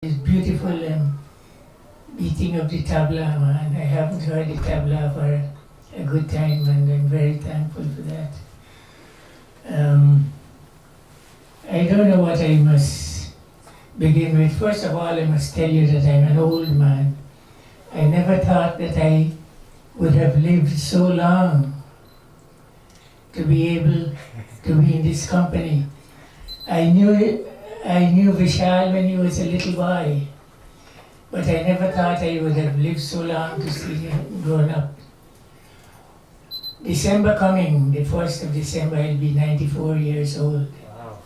This beautiful beating of the tabla, man. I haven't heard the tabla for a good time, and I'm very thankful for that. I don't know what I must begin with. First of all, I must tell you that I'm an old man. I never thought that I would have lived so long to be able to be in this company. I knew Vishal when he was a little boy, but I never thought I would have lived so long to see him grown up. December coming, the 1st of December, I'll be 94 years old. Wow.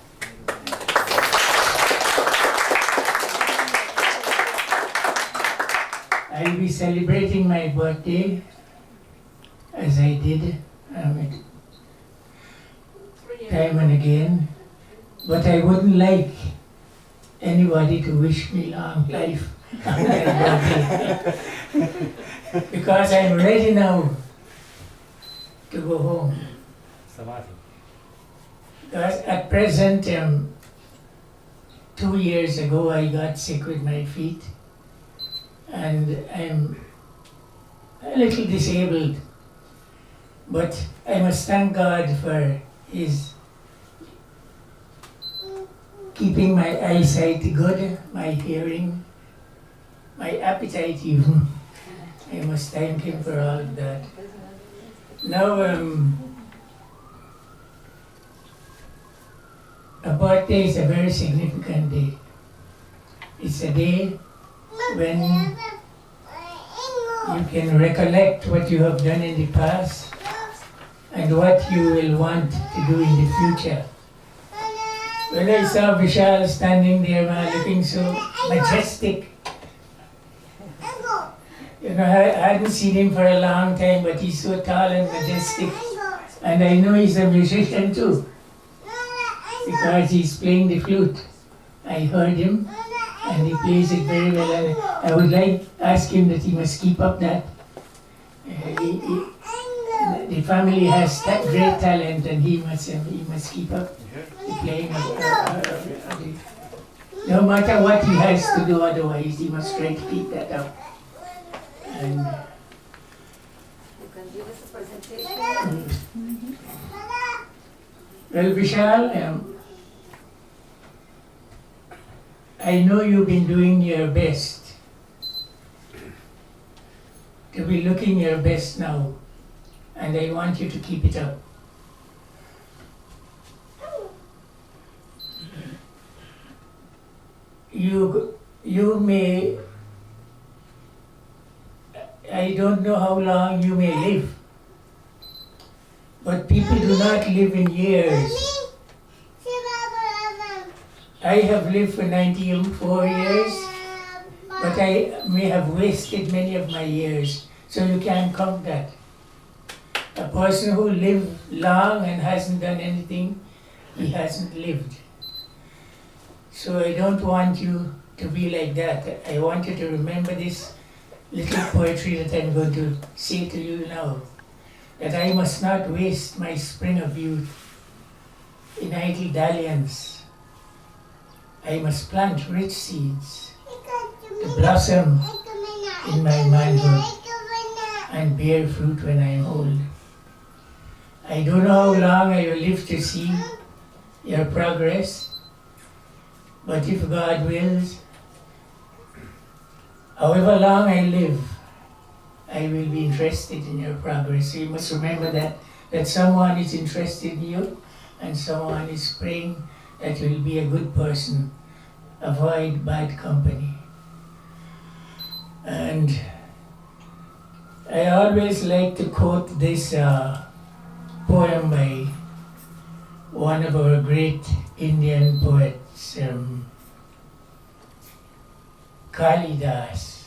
I'll be celebrating my birthday, as I did time and again, but I wouldn't like anybody to wish me long life on my birthday. Because I'm ready now to go home. Samadhi. Because at present, 2 years ago, I got sick with my feet, and I'm a little disabled. But I must thank God for His keeping my eyesight good, my hearing, my appetite even. I must thank Him for all of that. Now, a birthday is a very significant day. It's a day when you can recollect what you have done in the past and what you will want to do in the future. When I saw Vishal standing there, man, looking so majestic, I hadn't seen him for a long time, but he's so tall and majestic. And I know he's a musician too, because he's playing the flute. I heard him, and he plays it very well. And I would like to ask him that he must keep up that. The family has that great talent, and he must keep up the playing no matter what he has to do otherwise, he must try to keep that up. And you can give us a presentation. Well, Vishal, I know you've been doing your best to be looking your best now, and I want you to keep it up. You may, I don't know how long you may live, but people do not live in years. I have lived for 94 years, but I may have wasted many of my years, so you can't count that. A person who lived long and hasn't done anything, he hasn't lived. So I don't want you to be like that. I want you to remember this little poetry that I'm going to say to you now, that I must not waste my spring of youth in idle dalliance. I must plant rich seeds to blossom in my manhood and bear fruit when I am old. I don't know how long I will live to see your progress, but if God wills, however long I live, I will be interested in your progress. So you must remember that someone is interested in you and someone is praying that you will be a good person. Avoid bad company. And I always like to quote this poem by one of our great Indian poets, Kalidas,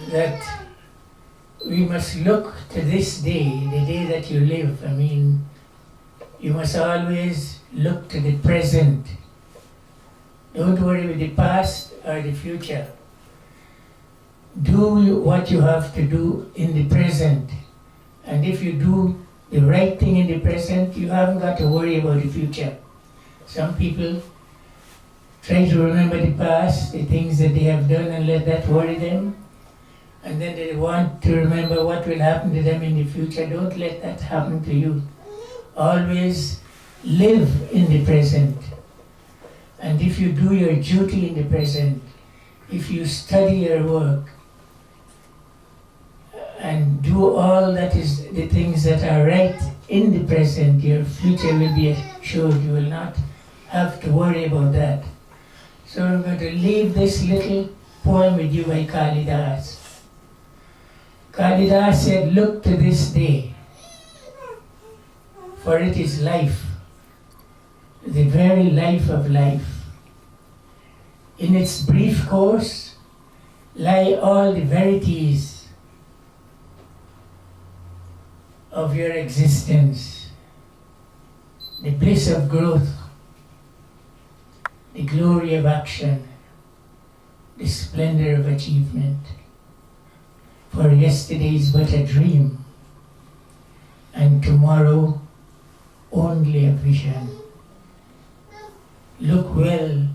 that we must look to this day, the day that you live. I mean, you must always look to the present. Don't worry with the past or the future. Do what you have to do in the present. And if you do the right thing in the present, you haven't got to worry about the future. Some people try to remember the past, the things that they have done, and let that worry them. And then they want to remember what will happen to them in the future. Don't let that happen to you. Always live in the present. And if you do your duty in the present, if you study your work, and do all that is the things that are right in the present, your future will be assured. You will not have to worry about that. So I'm going to leave this little poem with you by Kalidas. Kalidas said, "Look to this day, for it is life, the very life of life. In its brief course lie all the verities of your existence, the bliss of growth, the glory of action, the splendor of achievement. For yesterday is but a dream, and tomorrow only a vision. Look well,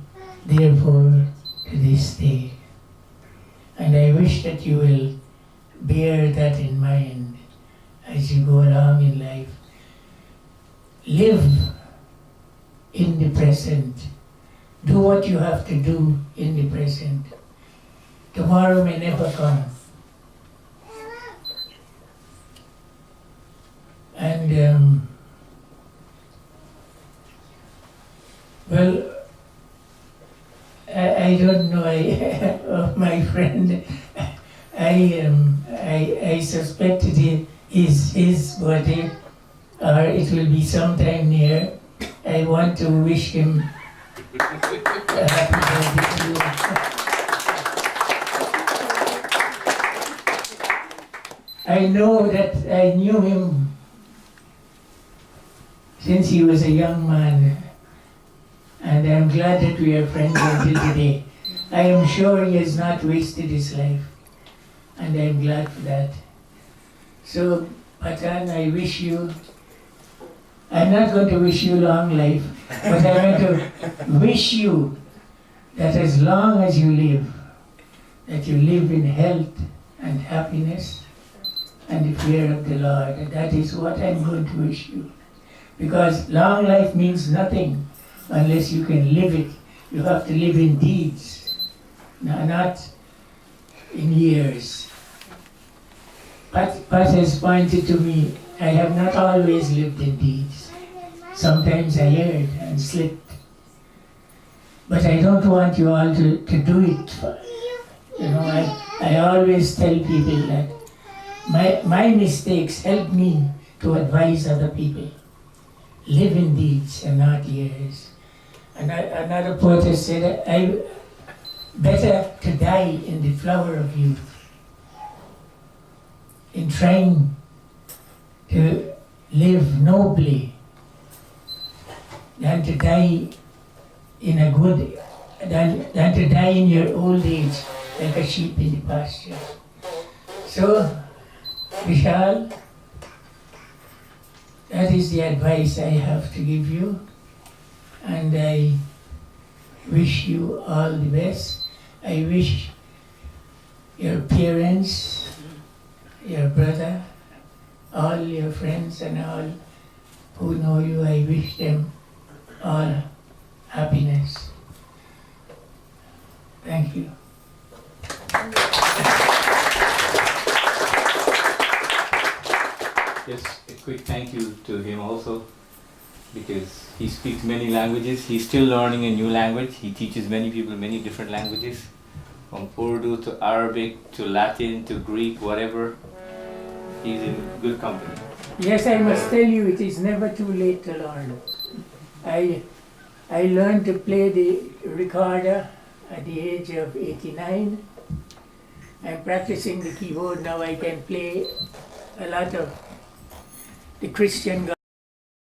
therefore, to this day." And I wish that you will bear that in mind as you go along in life. Live in the present. Do what you have to do in the present. Tomorrow may never come. And well, I don't know. My friend, I suspected it is his birthday, or it will be sometime near. I want to wish him a happy birthday to you. I know that I knew him since he was a young man, and I'm glad that we are friends until today. I am sure he has not wasted his life, and I'm glad for that. So, Patan, I wish you, I'm not going to wish you long life, but I'm going to wish you that as long as you live, that you live in health and happiness and the fear of the Lord. And that is what I'm going to wish you. Because long life means nothing unless you can live it. You have to live in deeds, not in years. Pat has pointed to me, I have not always lived in deeds. Sometimes I erred and slipped. But I don't want you all to do it. I always tell people that my mistakes help me to advise other people. Live in deeds and not years. And another poet has said, better to die in the flower of youth, in trying to live nobly, than to die in a good, than to die in your old age like a sheep in the pasture. So, Vishal, that is the advice I have to give you, and I wish you all the best. I wish your parents, your brother, all your friends and all who know you, I wish them all happiness. Thank you. Just a quick thank you to him also, because he speaks many languages. He's still learning a new language. He teaches many people many different languages, from Urdu to Arabic to Latin to Greek, whatever. He's in good company. Yes, I must tell you, it is never too late to learn. I learned to play the recorder at the age of 89. I'm practicing the keyboard now. I can play a lot of the Christian